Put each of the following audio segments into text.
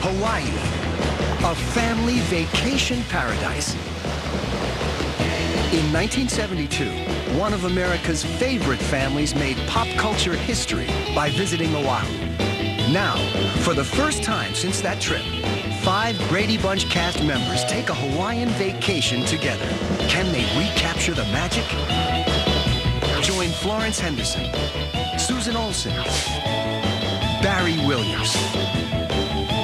Hawaii, a family vacation paradise. In 1972, one of America's favorite families made pop culture history by visiting Oahu. Now, for the first time since that trip, 5 Brady Bunch cast members take a Hawaiian vacation together. Can they recapture the magic? Join Florence Henderson, Susan Olsen, Barry Williams,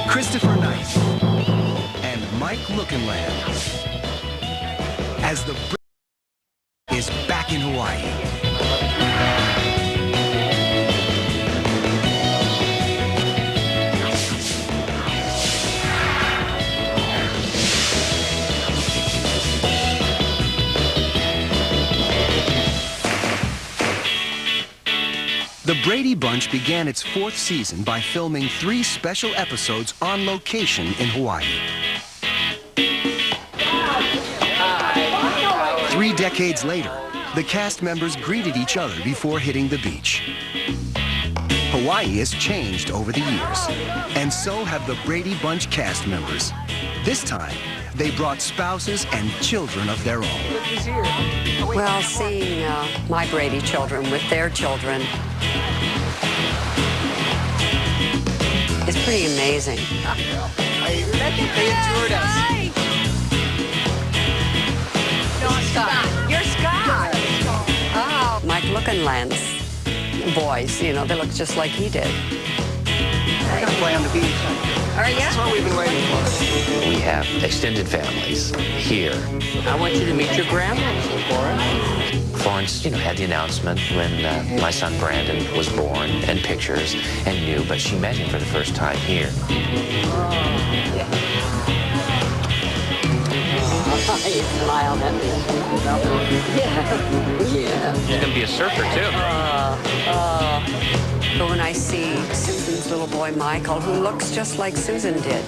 Christopher Knight, and Mike Lookinland as the Brady is back in Hawaii. The Brady Bunch began its 4th season by filming 3 special episodes on location in Hawaii. 3 decades later, the cast members greeted each other before hitting the beach. Hawaii has changed over the years, and so have the Brady Bunch cast members. This time, they brought spouses and children of their own. Well, seeing my Brady children with their children is pretty amazing. They toured us. You're Scott. Oh, Mike Lookinland's boys, you know, they look just like he did. We're gonna play on the beach. Are you? That's what we've been waiting for. We have extended families here. I want you to meet your grandma, Florence. Florence, had the announcement when my son Brandon was born and pictures and knew, but she met him for the first time here. He smiled at me. Yeah. He's going to be a surfer, too. But when I see Susan's little boy, Michael, who looks just like Susan did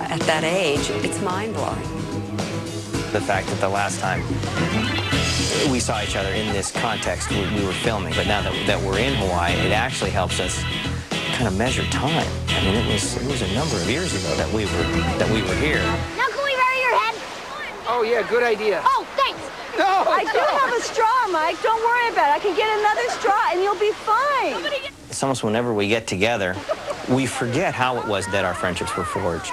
at that age, it's mind-blowing. The fact that the last time we saw each other in this context, we were filming, but now that we're in Hawaii, it actually helps us kind of measure time. I mean, it was a number of years ago that we were here. Now can we bury your head? Oh, yeah, good idea. Oh, thanks. No! I do have a straw, Mike. Don't worry about it. I can get another straw and you'll be fine. It's almost whenever we get together, we forget how it was that our friendships were forged.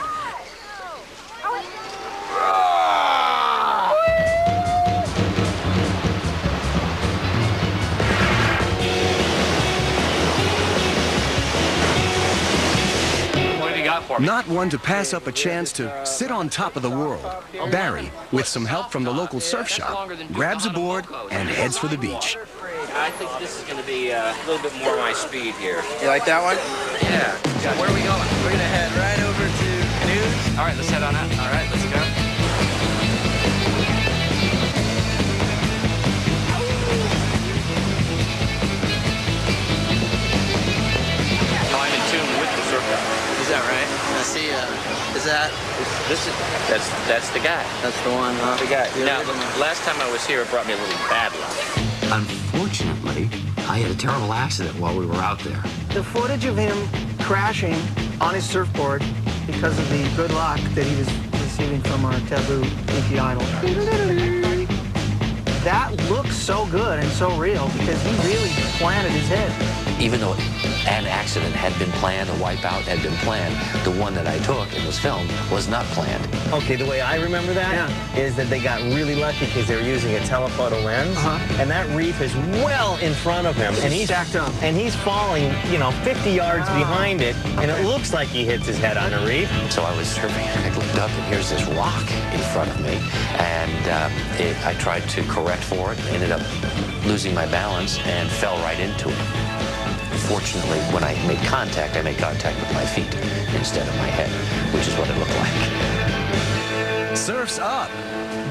Not one to pass up a chance to sit on top of the world, Barry, with some help from the local surf shop, grabs a board and heads for the beach. I think this is going to be a little bit more my speed here. You like that one? Yeah. Where are we going? We're gonna head right over to canoes. All right, let's head on out. All right, let's go. I'm in tune with the surf guy. Is that right? I see. Is that? That's the guy. That's the one, huh? The guy. Now, last time I was here, it brought me a little bad luck. Unfortunately, I had a terrible accident while we were out there. The footage of him crashing on his surfboard because of the good luck that he was receiving from our taboo Inky Idol. That looks so good and so real because he really planted his head. Even though an accident had been planned, a wipeout had been planned, the one that I took and was filmed was not planned. Okay, the way I remember that is that they got really lucky because they were using a telephoto lens, and that reef is well in front of him, and he's stacked up, and he's falling, 50 yards behind it, and it looks like he hits his head on the reef. So I was surfing, and I looked up, and here's this rock in front of me, and I tried to correct for it, ended up losing my balance, and fell right into it. Fortunately, when I made contact with my feet instead of my head, which is what it looked like. Surf's up,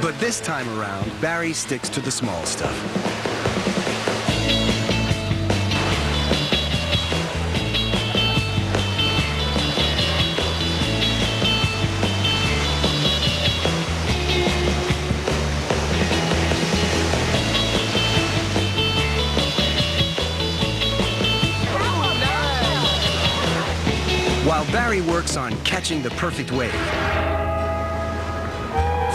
but this time around, Barry sticks to the small stuff. While Barry Gary works on catching the perfect wave.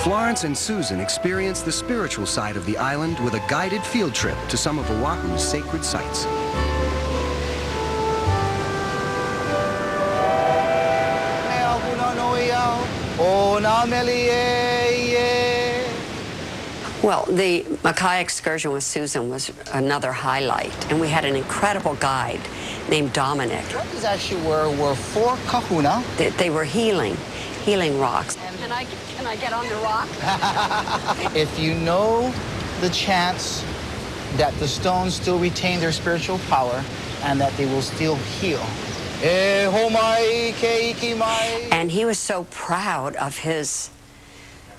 Florence and Susan experience the spiritual side of the island with a guided field trip to some of Oahu's sacred sites. Well, the Mackay excursion with Susan was another highlight, and we had an incredible guide named Dominic. What these actually were 4 kahuna. They were healing rocks. Can I get on the rock? If you know the chance that the stones still retain their spiritual power and that they will still heal. And he was so proud of his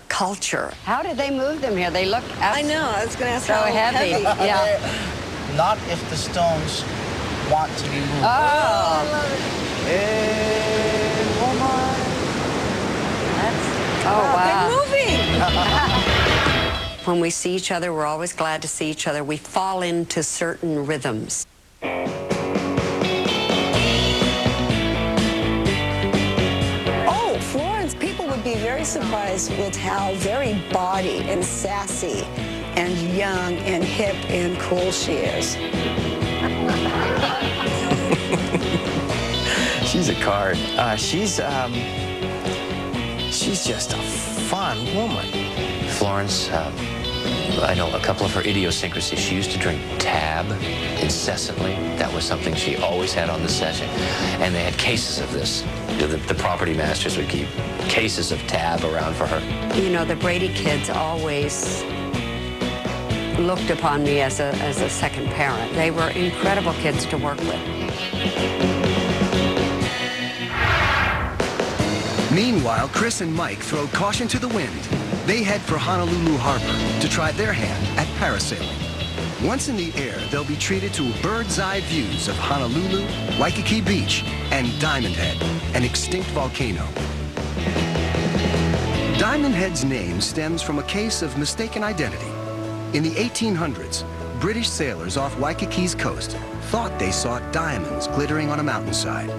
culture. How did they move them here? They look I know, I was going to ask so how heavy. Yeah. Not if the stones want to be moved. Oh. Wow. They're moving. When we see each other, we're always glad to see each other. We fall into certain rhythms. Oh, Florence, people would be very surprised with how very bawdy and sassy and young and hip and cool she is. She's a card. She's just a fun woman. Florence, I know a couple of her idiosyncrasies. She used to drink tab incessantly. That was something she always had on the session. And they had cases of this. The property masters would keep cases of tab around for her. You know, the Brady kids always looked upon me as a second parent. They were incredible kids to work with. Meanwhile, Chris and Mike throw caution to the wind. They head for Honolulu Harbor to try their hand at parasailing. Once in the air, they'll be treated to bird's-eye views of Honolulu, Waikiki Beach, and Diamond Head, an extinct volcano. Diamond Head's name stems from a case of mistaken identity. In the 1800s, British sailors off Waikiki's coast thought they saw diamonds glittering on a mountainside.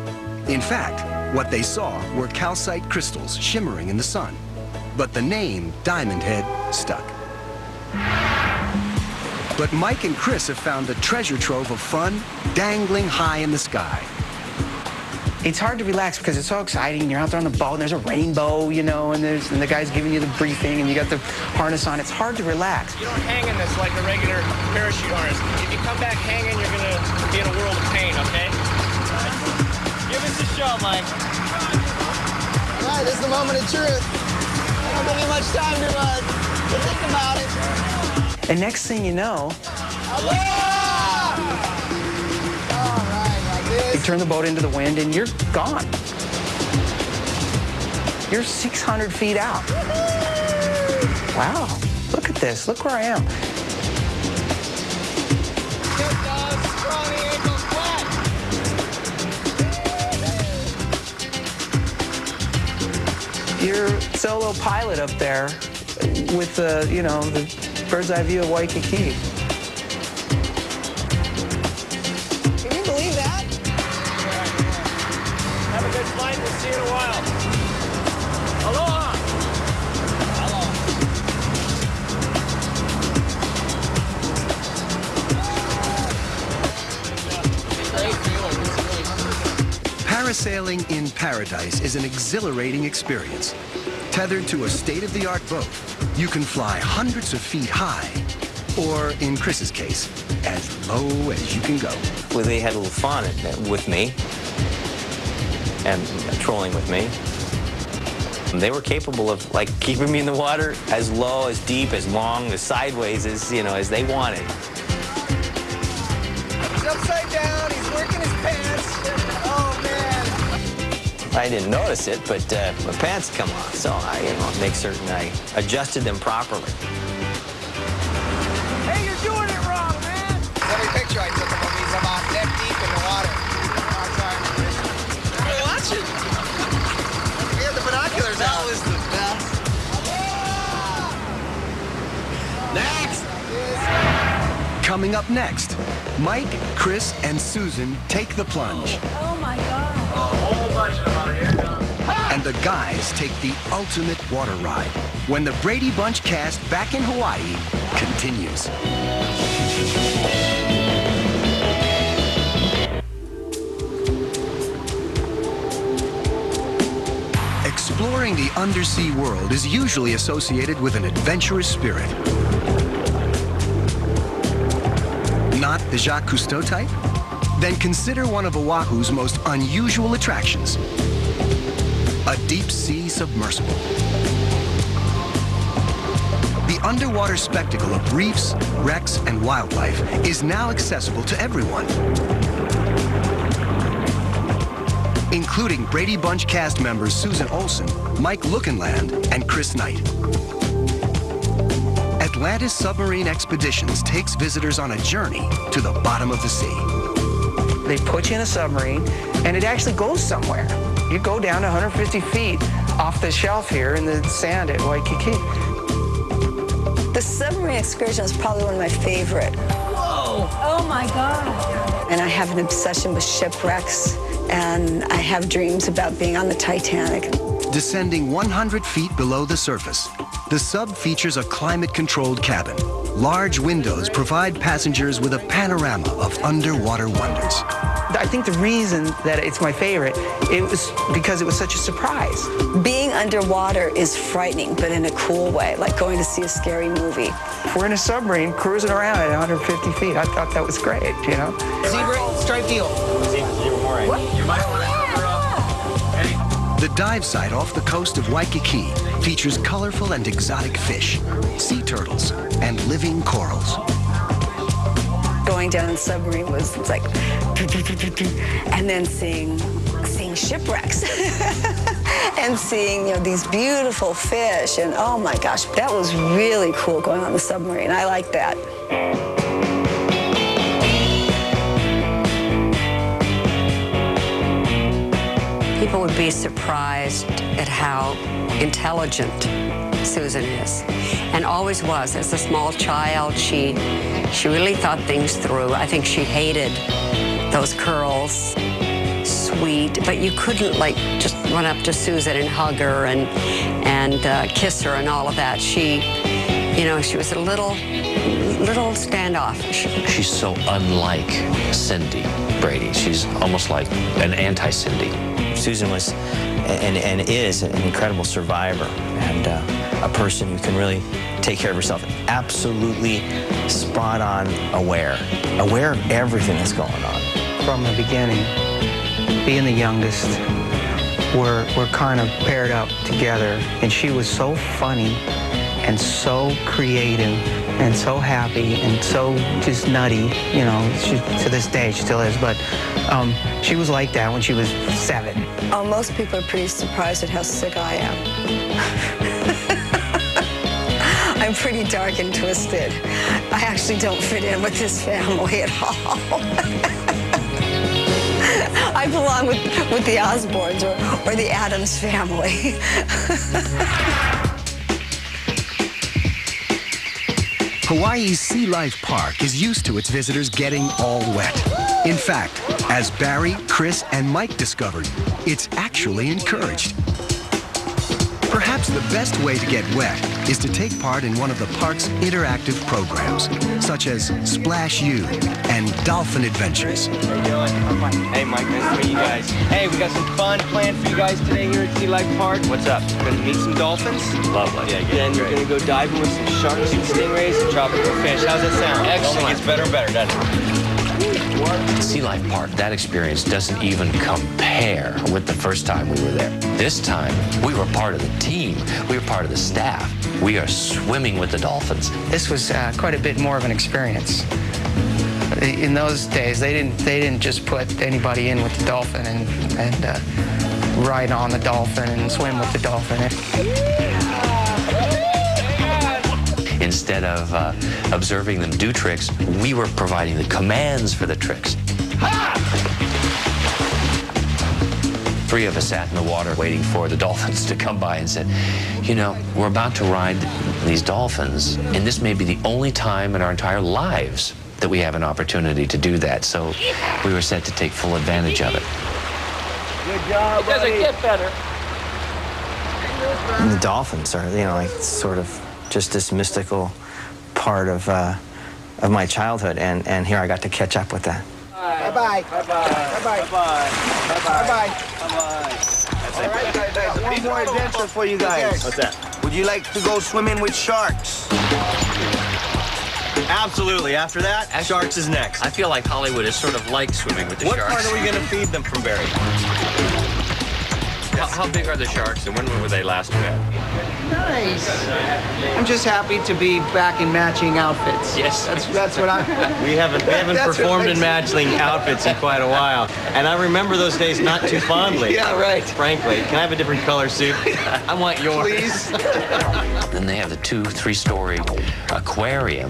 In fact, what they saw were calcite crystals shimmering in the sun. But the name Diamond Head stuck. But Mike and Chris have found a treasure trove of fun dangling high in the sky. It's hard to relax because it's so exciting. You're out there on the boat and there's a rainbow, you know, and the guy's giving you the briefing and you got the harness on. It's hard to relax. You don't hang in this like a regular parachute harness. If you come back hanging, you're going to be in a world of pain, okay? Give us a show, Mike. All right, this is the moment of truth. I don't give you much time to think about it. And next thing you know, you turn the boat into the wind and you're gone. You're 600 feet out. Wow, look at this. Look where I am. You're solo pilot up there with the, you know, the bird's eye view of Waikiki. Can you believe that? Have a good flight. We'll see you in a while. Aloha! Parasailing in paradise is an exhilarating experience. Tethered to a state-of-the-art boat, you can fly hundreds of feet high, or in Chris's case, as low as you can go. Well, they had a little fun with me and trolling with me. And they were capable of like keeping me in the water as low, as deep, as long, as sideways as, you know, as they wanted. He's upside down, he's working his pants. Oh, man. I didn't notice it, but my pants come off, so I, you know, make certain I adjusted them properly. Hey, you're doing it wrong, man. Every picture I took of him, he's about neck deep in the water. Hey, watch it. We have the binoculars out. That was the best. Next. Coming up next, Mike, Chris, and Susan take the plunge. Oh my God. A whole bunch of them out here. the guys take the ultimate water ride when the Brady Bunch cast back in Hawaii continues. Exploring the undersea world is usually associated with an adventurous spirit. Not the Jacques Cousteau type? Then consider one of Oahu's most unusual attractions, a deep-sea submersible. The underwater spectacle of reefs, wrecks, and wildlife is now accessible to everyone, including Brady Bunch cast members Susan Olsen, Mike Lookenland, and Chris Knight. Atlantis Submarine Expeditions takes visitors on a journey to the bottom of the sea. They put you in a submarine, and it actually goes somewhere. You go down to 150 feet off the shelf here in the sand at Waikiki. The submarine excursion is probably one of my favorite. Whoa! Oh my God! And I have an obsession with shipwrecks, and I have dreams about being on the Titanic. Descending 100 feet below the surface, the sub features a climate-controlled cabin. Large windows provide passengers with a panorama of underwater wonders. I think the reason that it's my favorite, it was because it was such a surprise. Being underwater is frightening, but in a cool way, like going to see a scary movie. We're in a submarine cruising around at 150 feet. I thought that was great, you know? Zebra, striped eel. Zebra moray. You might want to help her up. The dive site off the coast of Waikiki features colorful and exotic fish, sea turtles, and living corals. Going down in the submarine was like, and then seeing shipwrecks and seeing, you know, these beautiful fish, and oh my gosh, that was really cool going on the submarine. I like that. People would be surprised at how intelligent Susan is, and always was. As a small child, she really thought things through. I think she hated those curls, sweet, but you couldn't like just run up to Susan and hug her and kiss her and all of that. She, you know, she was a little standoffish. She's so unlike Cindy Brady. She's almost like an anti-Cindy. Susan was and is an incredible survivor and a person who can really take care of herself. Absolutely spot on aware of everything that's going on. From the beginning, being the youngest, we're kind of paired up together, and she was so funny and so creative and so happy and so just nutty, you know. She, to this day she still is, but she was like that when she was 7. Oh, most people are pretty surprised at how sick I am. I'm pretty dark and twisted. I actually don't fit in with this family at all. I belong with the Osborns or the Addams family. Hawaii's Sea Life Park is used to its visitors getting all wet. In fact, as Barry, Chris, and Mike discovered, it's actually encouraged. Perhaps the best way to get wet is to take part in one of the park's interactive programs, such as Splash U and Dolphin Adventures. How you doing? Hey, Mike, nice to meet you guys. Hey, we got some fun planned for you guys today here at Sea Life Park. What's up? Gonna meet some dolphins. Lovely. Yeah, then you're gonna go diving with some sharks and stingrays and tropical fish. How's that sound? Excellent. It gets better and better, doesn't it? Sea Life Park, that experience doesn't even compare with the first time we were there. This time, we were part of the team. We were part of the staff. We are swimming with the dolphins. This was quite a bit more of an experience. In those days, they didn't just put anybody in with the dolphin and ride on the dolphin and swim with the dolphin. Instead of observing them do tricks, we were providing the commands for the tricks. Ha! 3 of us sat in the water waiting for the dolphins to come by and said, you know, we're about to ride these dolphins, and this may be the only time in our entire lives that we have an opportunity to do that. So we were set to take full advantage of it. Good job, buddy. It doesn't get better. And the dolphins are, you know, like sort of just this mystical part of my childhood, and here I got to catch up with that. Bye-bye. Bye-bye. Bye-bye. Bye-bye. Bye-bye. Bye-bye. All right, guys, I got one more adventure for you guys. What's that? Would you like to go swimming with sharks? Absolutely. After that, sharks is next. I feel like Hollywood is sort of like swimming with the What sharks. part are we going to feed them from Barry? How big are the sharks, and when were they last fed? Nice. I'm just happy to be back in matching outfits. Yes. That's what I'm... We haven't That's performed what in matching outfits in quite a while, and I remember those days not too fondly. Yeah, right. Frankly, can I have a different color suit? I want yours. Please. Then they have the 2-3-story aquarium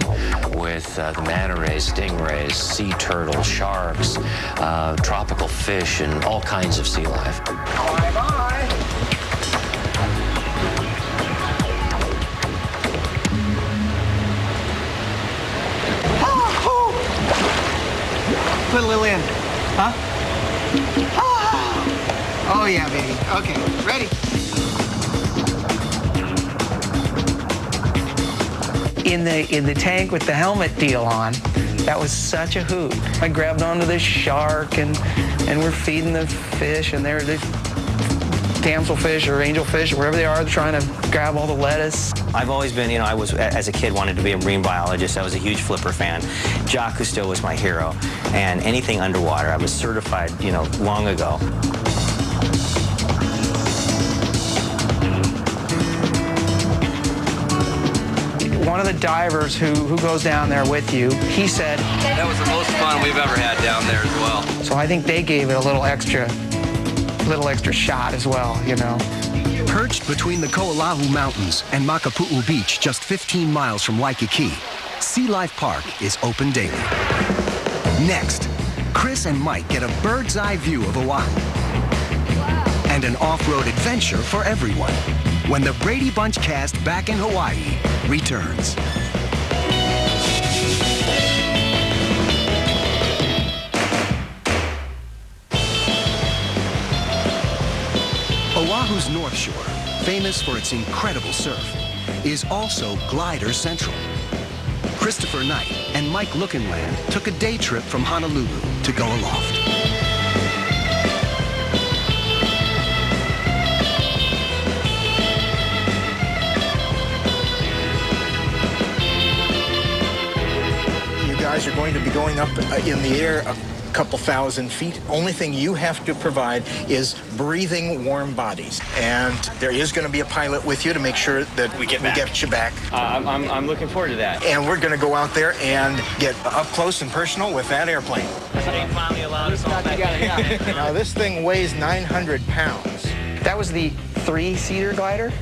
with the manta rays, stingrays, sea turtles, sharks, tropical fish, and all kinds of sea life. Bye-bye. Put a little in. Huh? Oh, yeah, baby. Okay, ready? In the tank with the helmet deal on, that was such a hoot. I grabbed onto this shark, and we're feeding the fish, and they're the damselfish or angelfish or wherever they are, trying to grab all the lettuce. I've always been, you know, I was, as a kid, wanted to be a marine biologist. I was a huge flipper fan. Jacques Cousteau was my hero. And anything underwater, I was certified, you know, long ago. One of the divers who goes down there with you, he said, that was the most fun we've ever had down there as well. so I think they gave it a little extra shot as well, you know. Perched between the Ko'olahu Mountains and Makapu'u Beach, just 15 miles from Waikiki, Sea Life Park is open daily. Next, Chris and Mike get a bird's eye view of Oahu. And an off-road adventure for everyone when the Brady Bunch cast back in Hawaii returns. Oahu's North Shore, famous for its incredible surf, is also glider central. Christopher Knight and Mike Lookinland took a day trip from Honolulu to go aloft. You guys are going to be going up in the air a couple thousand feet. Only thing you have to provide is breathing warm bodies. And there is going to be a pilot with you to make sure that we get you back. I'm looking forward to that. And we're going to go out there and get up close and personal with that airplane. They finally allowed us all back. Now, this thing weighs 900 pounds. That was the three-seater glider?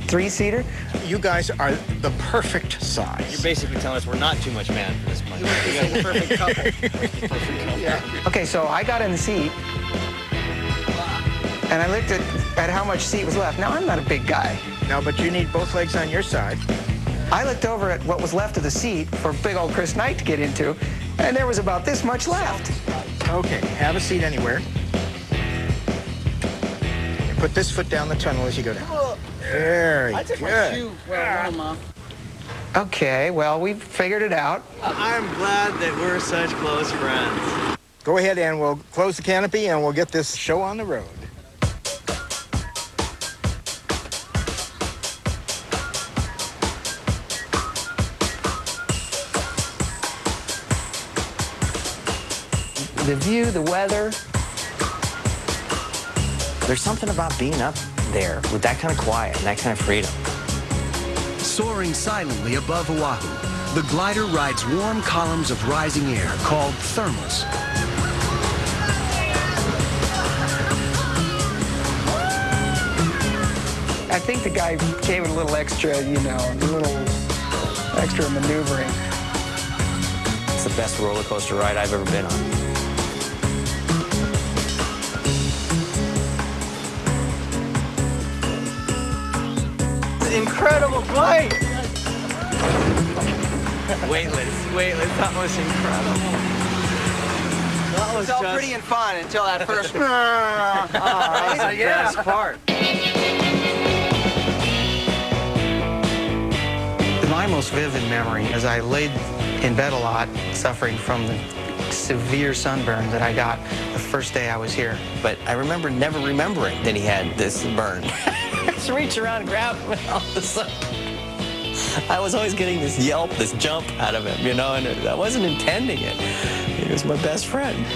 Three-seater? You guys are the perfect size. You're basically telling us we're not too much man for this plane. We got a perfect couple. Yeah. Okay, so I got in the seat, and I looked at how much seat was left. Now, I'm not a big guy. No, but you need both legs on your side. I looked over at what was left of the seat for big old Chris Knight to get into, and there was about this much left. Okay, have a seat anywhere. And put this foot down the tunnel as you go down. Very good. Okay, well, we figured it out. I'm glad that we're such close friends. Go ahead and we'll close the canopy and we'll get this show on the road. The view, the weather. There's something about being up there with that kind of quiet and that kind of freedom. Soaring silently above Oahu, the glider rides warm columns of rising air called thermals. I think the guy gave it a little extra, you know, a little extra maneuvering. It's the best roller coaster ride I've ever been on. Incredible flight! Weightless, that was incredible. That was all pretty and fun until that first. That was the best part. most vivid memory is I laid in bed a lot, suffering from the severe sunburn that I got the first day I was here. But I remember never remembering that he had this burn. Just reach around and grab him, and all of a sudden, I was always getting this yelp, this jump out of him, you know, and I wasn't intending it. He was my best friend.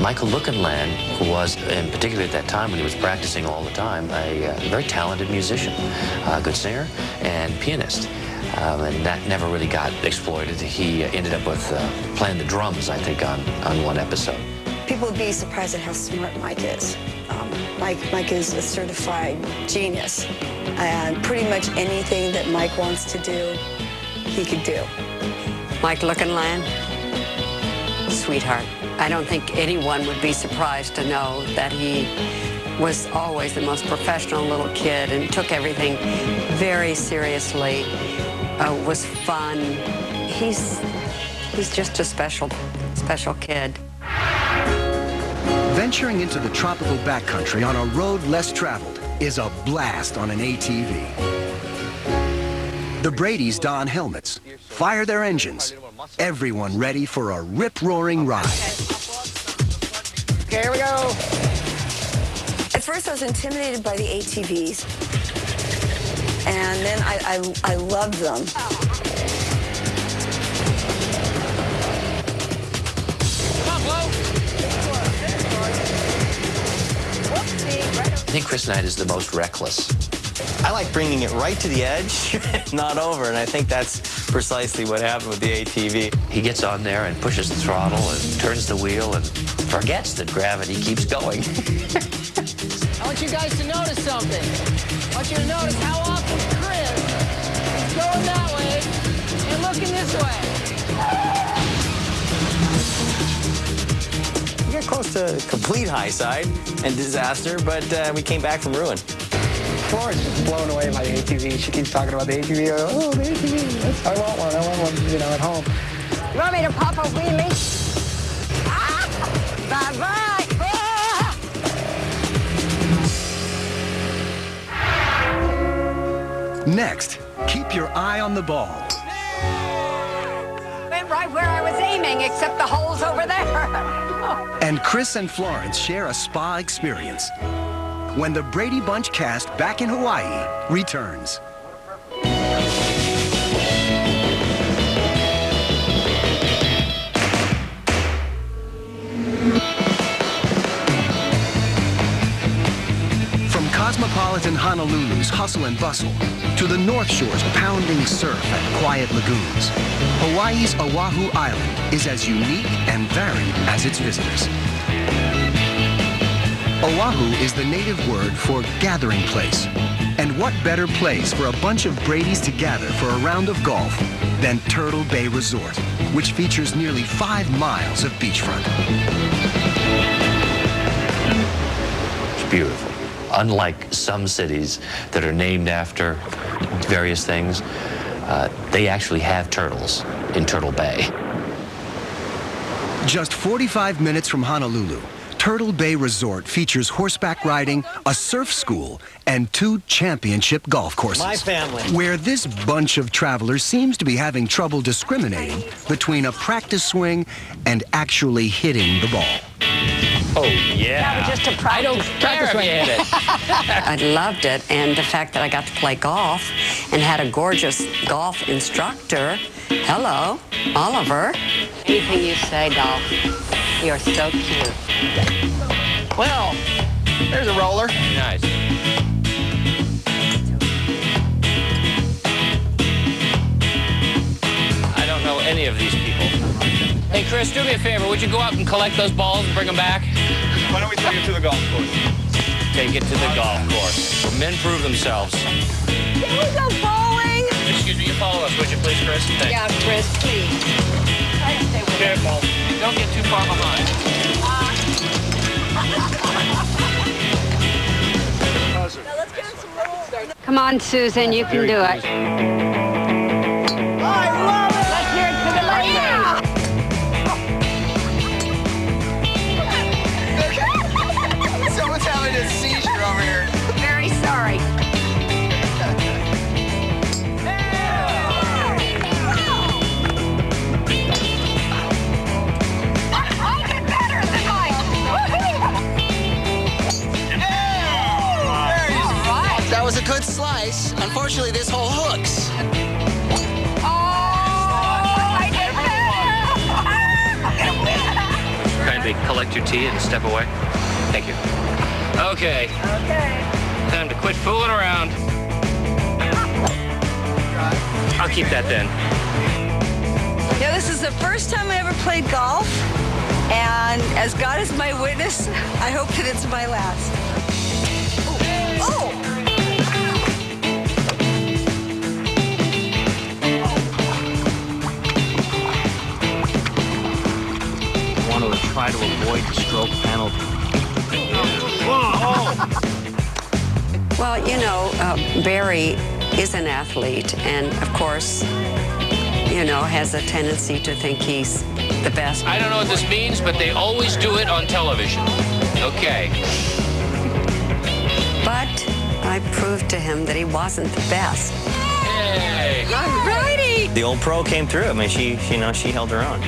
Michael Lookenland, who was, in particular at that time when he was practicing all the time, a very talented musician, a good singer and pianist. And that never really got exploited. He ended up with playing the drums, I think, on one episode. People would be surprised at how smart Mike is. Mike is a certified genius, and pretty much anything that Mike wants to do, he could do. Mike Lookenland, sweetheart. I don't think anyone would be surprised to know that he was always the most professional little kid and took everything very seriously, was fun. He's just a special kid. Venturing into the tropical backcountry on a road less traveled is a blast on an ATV. The Bradys don helmets, fire their engines, everyone ready for a rip-roaring ride. Okay, here we go. At first I was intimidated by the ATVs, and then I loved them. I think Chris Knight is the most reckless. I like bringing it right to the edge, not over, and I think that's precisely what happened with the ATV. He gets on there and pushes the throttle and turns the wheel and forgets that gravity keeps going. I want you guys to notice something. I want you to notice how often Chris is going that way and looking this way. We got close to complete high side and disaster, but we came back from ruin. Florence is blown away by the ATV. She keeps talking about the ATV. Oh, the ATV. I want one, you know, at home. You want me to pop a wheelie? Ah! Bye-bye! Ah! Next, keep your eye on the ball. Went right where I was aiming, except the hole's over there. And Chris and Florence share a spa experience when the Brady Bunch cast back in Hawaii returns. From cosmopolitan Honolulu's hustle and bustle to the North Shore's pounding surf and quiet lagoons, Hawaii's Oahu Island is as unique and varied as its visitors. Oahu is the native word for gathering place. And what better place for a bunch of Bradys to gather for a round of golf than Turtle Bay Resort, which features nearly 5 miles of beachfront. It's beautiful. Unlike some cities that are named after various things, they actually have turtles in Turtle Bay. Just 45 minutes from Honolulu, Turtle Bay Resort features horseback riding, a surf school, and 2 championship golf courses. My family. Where this bunch of travelers seems to be having trouble discriminating between a practice swing and actually hitting the ball. Oh, yeah. That was just a practice. I don't care if you hit it. I loved it, and the fact that I got to play golf and had a gorgeous golf instructor. Hello, Oliver. Anything you say, Dolph. You're so cute. Well, there's a roller. Nice. I don't know any of these people. Hey, Chris, do me a favor. Would you go out and collect those balls and bring them back? Why don't we take it to the golf course? Take it to the golf course. Men prove themselves. Can we go bowling? Excuse me, you follow us, would you please, Chris? Thanks. Yeah, Chris, please. Try to stay with Careful. Don't get too far behind. Come on, Susan, you can do it. I love it! Let's hear it for the ladies! Someone's having a seizure over here. Very sorry. That was a good slice. Unfortunately, this hole hooks. Kindly collect your tea and step away. Thank you. Okay. Time to quit fooling around. I'll keep that then. Yeah, this is the first time I ever played golf, and as God is my witness, I hope that it's my last. Oh! I want to try to avoid the stroke penalty. Well, you know, Barry is an athlete, and of course, you know, has a tendency to think he's the best. I don't know what this means, but they always do it on television. Okay. But I proved to him that he wasn't the best. Hey! Brady! The old pro came through. I mean, she held her own.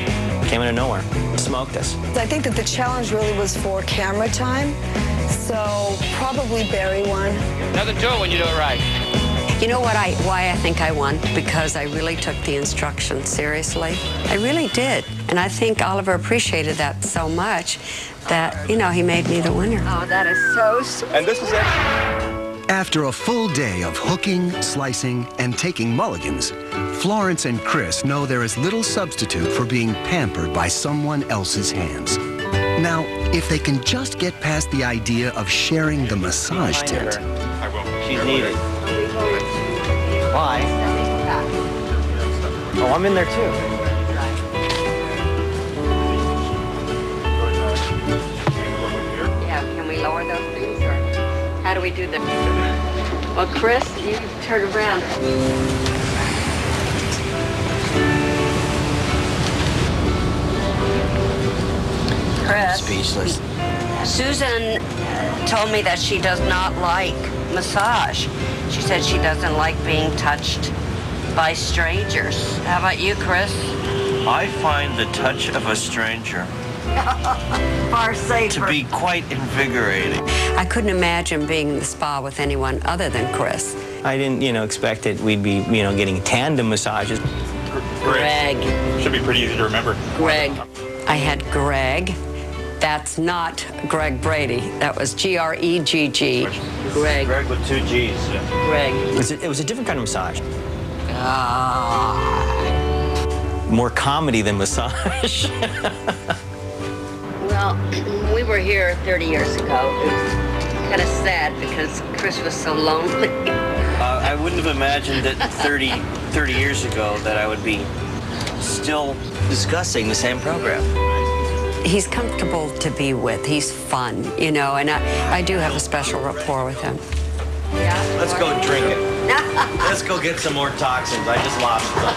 Came out of nowhere. Smoked us. I think that the challenge really was for camera time, so probably Barry won. Nothing to it when you do it right. You know what? Why I think I won? Because I really took the instructions seriously. I really did. And I think Oliver appreciated that so much that, you know, he made me the winner. Oh, that is so sweet. And this is it. After a full day of hooking, slicing, and taking mulligans, Florence and Chris know there is little substitute for being pampered by someone else's hands. Now, if they can just get past the idea of sharing the massage tent. I will. She's needed. Why? Oh, I'm in there too. Yeah, can we lower those things, or how do we do that? Well, Chris, you turn around. Chris. Speechless. Susan told me that she does not like massage. She said she doesn't like being touched by strangers. How about you, Chris? I find the touch of a stranger Far safer. to be quite invigorating. I couldn't imagine being in the spa with anyone other than Chris. I didn't, expect that we'd be, getting tandem massages. Greg. Should be pretty easy to remember. Greg. I had Greg. That's not Greg Brady. That was G-R-E-G-G. Greg. Greg with 2 G's. Greg. It was a different kind of massage. More comedy than massage. Well, we were here 30 years ago. It was kind of sad because Chris was so lonely. I wouldn't have imagined that 30 years ago that I would be still discussing the same program. He's comfortable to be with. He's fun, and I do have a special rapport with him. Yeah? Let's go drink it. Let's go get some more toxins. I just lost them.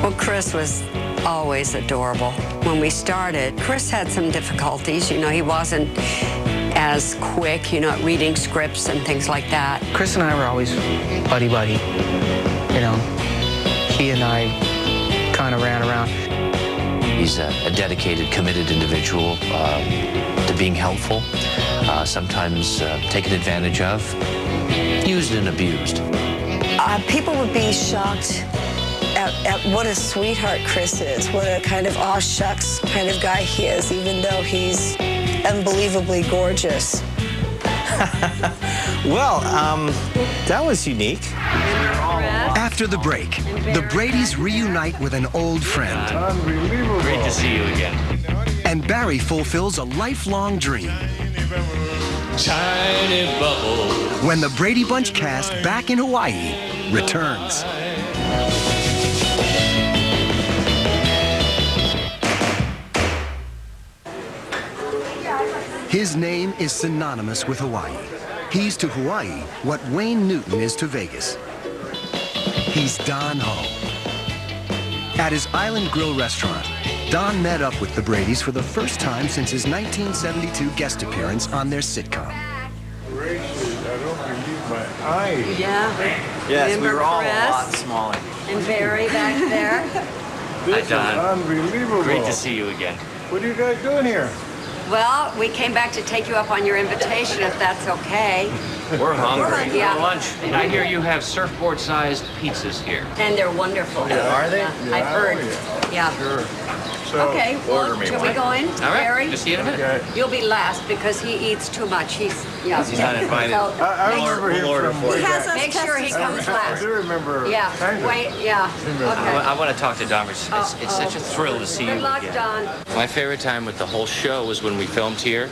Well, Chris was always adorable. When we started, Chris had some difficulties. He wasn't as quick, at reading scripts and things like that. Chris and I were always buddy-buddy, He and I kind of ran around. He's a dedicated, committed individual to being helpful, sometimes taken advantage of, used and abused. People would be shocked at what a sweetheart Chris is, what a kind of aw shucks kind of guy he is, even though he's unbelievably gorgeous. Well, that was unique. After the break, the Bradys reunite with an old friend. Unbelievable. Great to see you again. And Barry fulfills a lifelong dream. Tiny bubble. When the Brady Bunch cast back in Hawaii returns. His name is synonymous with Hawaii. He's to Hawaii what Wayne Newton is to Vegas. He's Don Ho. At his Island Grill restaurant, Don met up with the Bradys for the first time since his 1972 guest appearance on their sitcom. Gracious, I don't believe my eyes. Yeah. Yes, Remember we were all Chris? a lot smaller. And Barry back there. This Hi, Don. is unbelievable. Great to see you again. What are you guys doing here? Well, we came back to take you up on your invitation, if that's okay. We're hungry. Yeah. Lunch. And I hear you have surfboard-sized pizzas here. And they're wonderful. Yeah. Are they? Yeah, I've heard. Yeah. Sure. So, Okay, well, shall we go in? All right. Barry? Just see you in a minute. Okay. You'll be last because he eats too much. He's not invited. So, I remember him from He has us make sure he comes I last. do remember. Yeah. Kind of. Wait. Yeah. Okay. I want to talk to Don. It's such a thrill to see you Good luck, again. Don. My favorite time with the whole show was when we filmed here,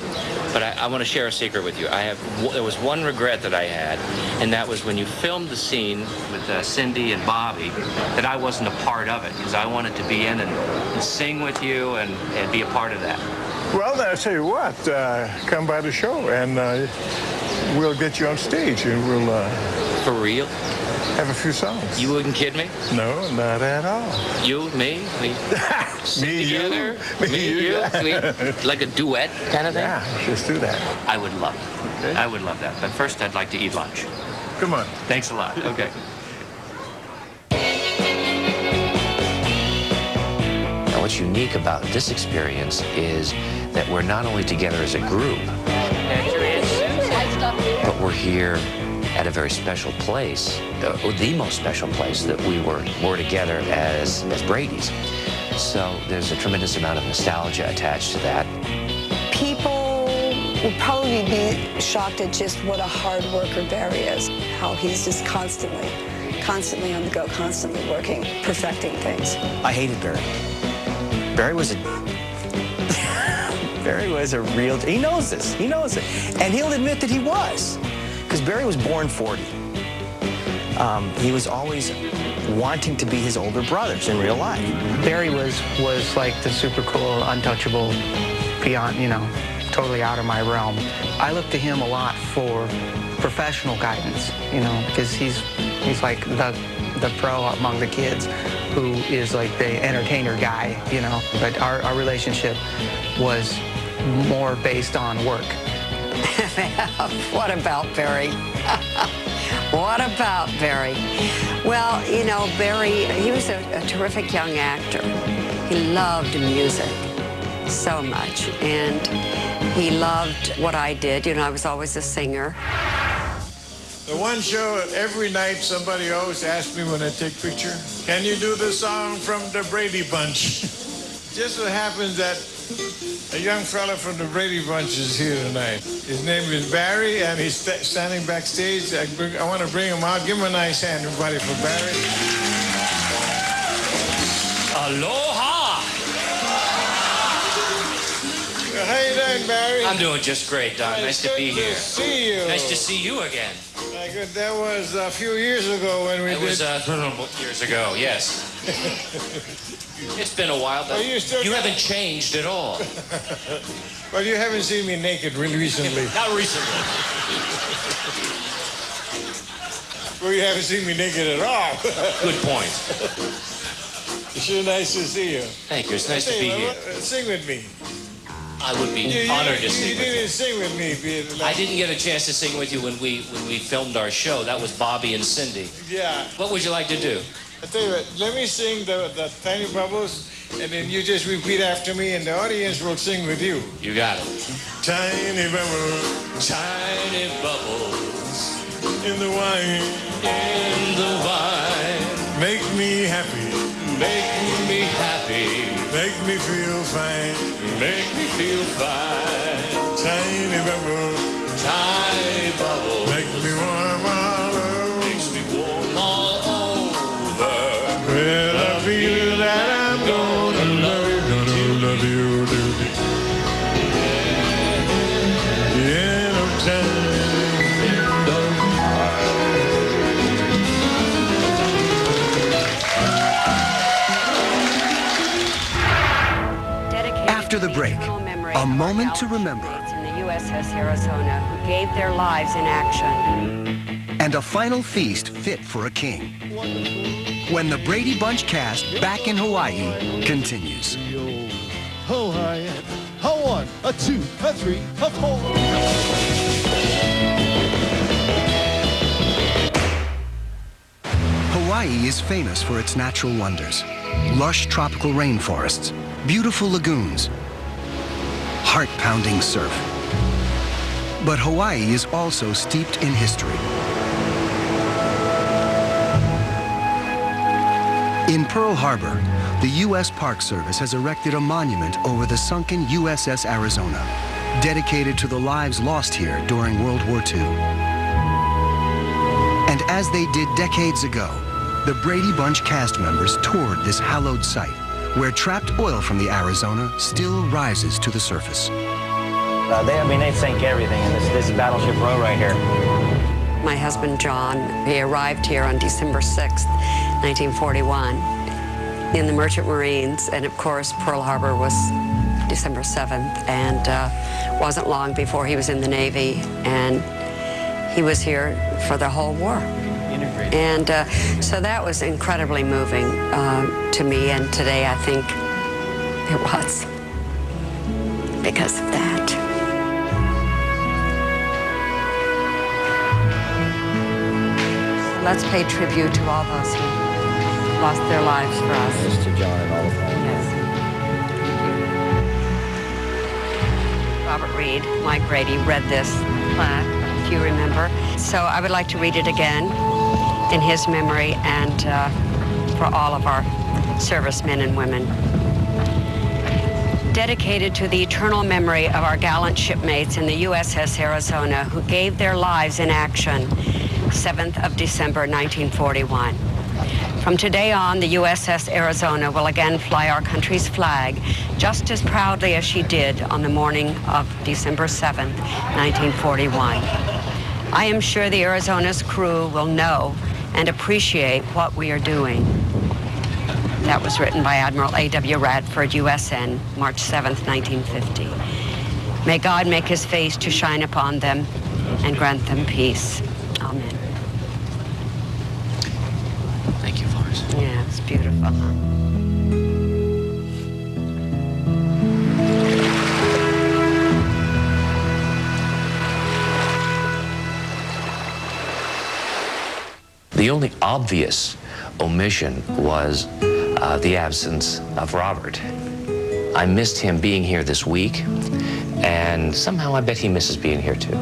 but I want to share a secret with you. There was one regret that I had, and that was when you filmed the scene with Cindy and Bobby, that I wasn't a part of it, because I wanted to be in and sing with you and be a part of that. Well, I'll tell you what, come by the show and we'll get you on stage and we'll For real? have a few songs. You wouldn't kid me? No, not at all. You, me, we sing Me, you, together? me, you. Like a duet kind of thing? Yeah, just do that. I would love it. Okay. I would love that. But first, I'd like to eat lunch. Come on. Thanks a lot. Okay. Now, what's unique about this experience is that we're not only together as a group, but we're here at a very special place, the most special place that we were together as Brady's. So there's a tremendous amount of nostalgia attached to that. People will probably be shocked at just what a hard worker Barry is, how he's just constantly on the go, constantly working, perfecting things. I hated Barry. Barry was a real, he knows this, he knows it. And he'll admit that he was, because Barry was born 40. He was always wanting to be his older brothers in real life. Barry was like the super cool, untouchable, beyond, totally out of my realm. I look to him a lot for professional guidance, because he's like the pro among the kids who is like the entertainer guy, But our relationship was more based on work. What about Barry? What about Barry? Well, Barry, he was a terrific young actor. He loved music so much, and he loved what I did. I was always a singer. The one show, every night somebody always asks me when I take picture, can you do the song from the Brady Bunch? Just so happens that a young fella from the Brady Bunch is here tonight. His name is Barry, and he's standing backstage. I want to bring him out. Give him a nice hand, everybody, for Barry. Aloha! How you doing, Barry? I'm doing just great, Don. Nice to be here. Nice to see you. Nice to see you again. My good, that was a few years ago when we It was years ago, yes. It's been a while, but you haven't changed at all. Well, you haven't seen me naked really recently. Not recently. Well, you haven't seen me naked at all. Good point. It's sure nice to see you. Thank you. It's nice to be here. Sing with me. I would be honored to sing with you. You didn't sing with me. I didn't get a chance to sing with you when we filmed our show. That was Bobby and Cindy. Yeah. What would you like to do? I tell you what, let me sing the Tiny Bubbles, and then you just repeat after me, and the audience will sing with you. You got it. Tiny bubbles, tiny bubbles in the wine, make me happy, make me feel fine, tiny bubbles, make me warm all over, well, I feel that I'm gonna love you, the end of time. After the break, a moment to remember. In the USS Arizona who gave their lives in action. And a final feast fit for a king. When the Brady Bunch cast back in Hawaii continues. Ho, hi, a 1, a 2, a 3, a 4. Hawaii is famous for its natural wonders. Lush tropical rainforests, beautiful lagoons, heart-pounding surf. But Hawaii is also steeped in history. In Pearl Harbor, the U.S. Park Service has erected a monument over the sunken USS Arizona, dedicated to the lives lost here during World War II. And as they did decades ago, the Brady Bunch cast members toured this hallowed site, where trapped oil from the Arizona still rises to the surface. They sink everything in this Battleship Row right here. My husband, John, he arrived here on December 6th, 1941, in the Merchant Marines, and of course, Pearl Harbor was December 7th, and wasn't long before he was in the Navy, and he was here for the whole war. And so that was incredibly moving to me, and today I think it was because of that. Let's pay tribute to all those who lost their lives for us. Just to John and all of them. Yes. Robert Reed, Mike Brady read this plaque, if you remember. So I would like to read it again in his memory and for all of our servicemen and women. Dedicated to the eternal memory of our gallant shipmates in the USS Arizona who gave their lives in action, 7th of December, 1941. From today on, the USS Arizona will again fly our country's flag just as proudly as she did on the morning of December 7th, 1941. I am sure the Arizona's crew will know and appreciate what we are doing. That was written by Admiral A.W. Radford, USN, March 7th, 1950. May God make his face to shine upon them and grant them peace. Amen. Thank you, Florence. Yeah, it's beautiful. The only obvious omission was the absence of Robert. I missed him being here this week, and somehow I bet he misses being here too.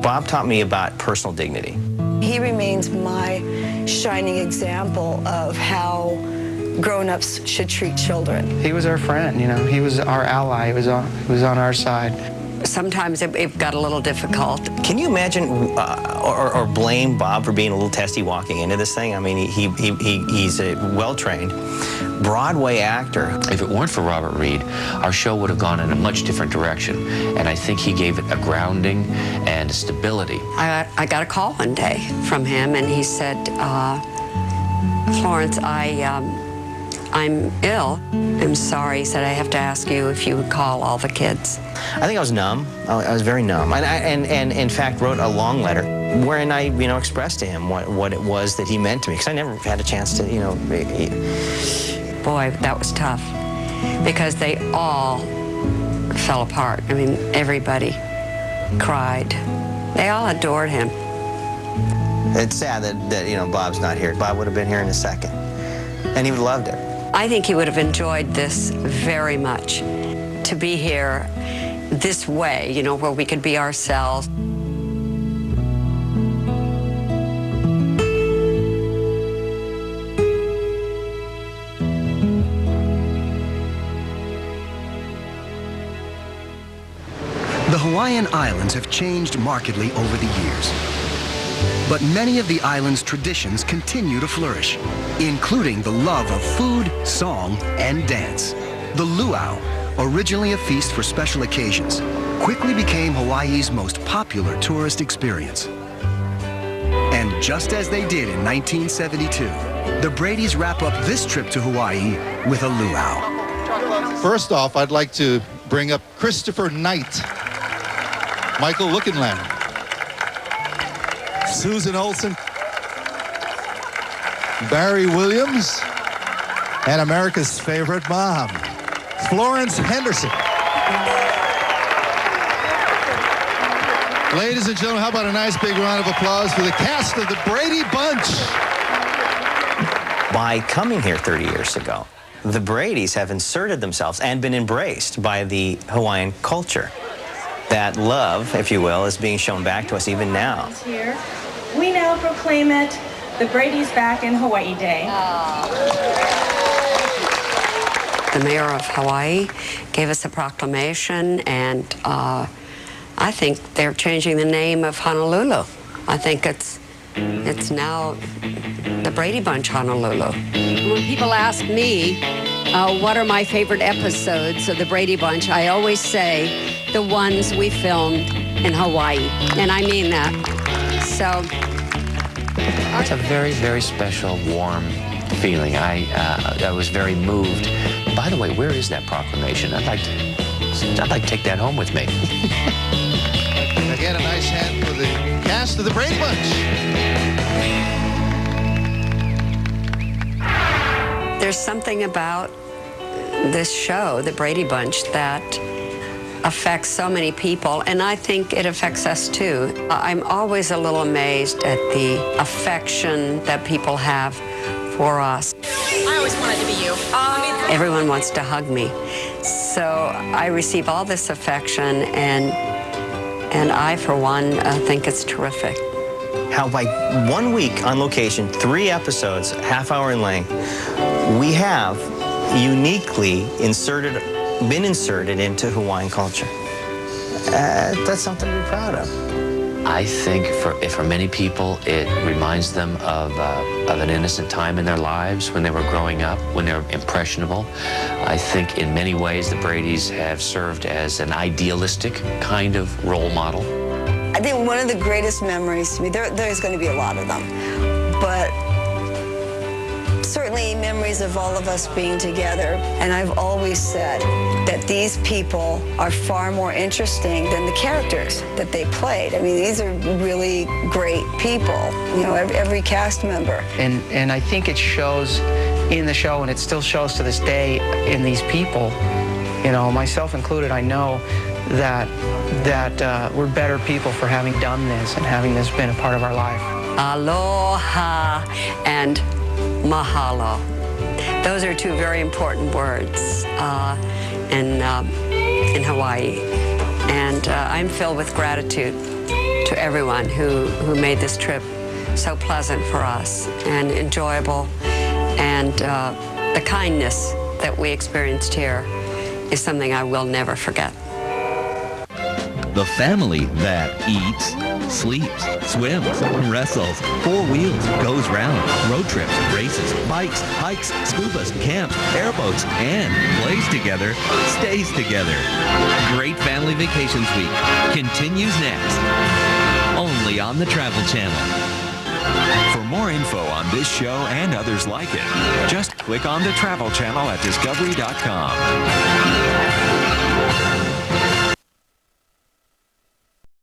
Bob taught me about personal dignity. He remains my shining example of how grown-ups should treat children. He was our friend, you know. He was our ally. He was on our side. Sometimes it got a little difficult. Can you imagine or blame Bob for being a little testy walking into this thing? I mean, he's a well-trained Broadway actor. If it weren't for Robert Reed, our show would have gone in a much different direction, and I think he gave it a grounding and stability. I got a call one day from him, and he said, Florence, I'm ill. I'm sorry. He said, I have to ask you if you would call all the kids. I think I was numb. I was very numb. And in fact, wrote a long letter wherein I, expressed to him what it was that he meant to me, because I never had a chance to, Boy, that was tough, because they all fell apart. I mean, everybody cried. They all adored him. It's sad that Bob's not here. Bob would have been here in a second, and he would have loved it. I think he would have enjoyed this very much, to be here this way, where we could be ourselves. The Hawaiian Islands have changed markedly over the years. But many of the island's traditions continue to flourish, including the love of food, song, and dance. The luau, originally a feast for special occasions, quickly became Hawaii's most popular tourist experience. And just as they did in 1972, the Bradys wrap up this trip to Hawaii with a luau. First off, I'd like to bring up Christopher Knight, Michael Lookinland, Susan Olsen, Barry Williams, and America's favorite mom, Florence Henderson. Ladies and gentlemen, how about a nice big round of applause for the cast of the Brady Bunch? By coming here 30 years ago, the Bradys have inserted themselves and been embraced by the Hawaiian culture. That love, if you will, is being shown back to us even now. Here, we now proclaim it the Brady's Back in Hawaii Day. The mayor of Hawaii gave us a proclamation, and I think they're changing the name of Honolulu. I think it's now the Brady Bunch Honolulu. When people ask me what are my favorite episodes of the Brady Bunch, I always say the ones we filmed in Hawaii, and I mean that. So it's a very, very special, warm feeling. I was very moved. By the way, where is that proclamation? I'd like to take that home with me. Again, a nice hand for the cast of the Brady Bunch. There's something about this show, the Brady Bunch, that affects so many people, and I think it affects us too. I'm always a little amazed at the affection that people have for us. I always wanted to be you. Everyone wants to hug me. So I receive all this affection, and I, for one, think it's terrific. How by 1 week on location, 3 episodes, half-hour in length, we have uniquely been inserted into Hawaiian culture. That's something to be proud of. I think for many people, it reminds them of an innocent time in their lives when they were growing up, when they were impressionable. I think in many ways the Bradys have served as an idealistic kind of role model. I think one of the greatest memories to me, there's going to be a lot of them, but certainly memories of all of us being together. And I've always said that these people are far more interesting than the characters that they played. I mean, these are really great people, you know, every cast member. And I think it shows in the show, and it still shows to this day in these people, you know, myself included. I know that we're better people for having done this and having this been a part of our life. Aloha and mahalo. Those are 2 very important words in Hawaii. And I'm filled with gratitude to everyone who made this trip so pleasant for us and enjoyable. And the kindness that we experienced here is something I will never forget. The family that eats, sleeps, swims, wrestles, 4 wheels, goes round, road trips, races, bikes, hikes, scubas, camps, airboats, and plays together, stays together. Great Family Vacations Week continues next, only on the Travel Channel. For more info on this show and others like it, just click on the Travel Channel at discovery.com.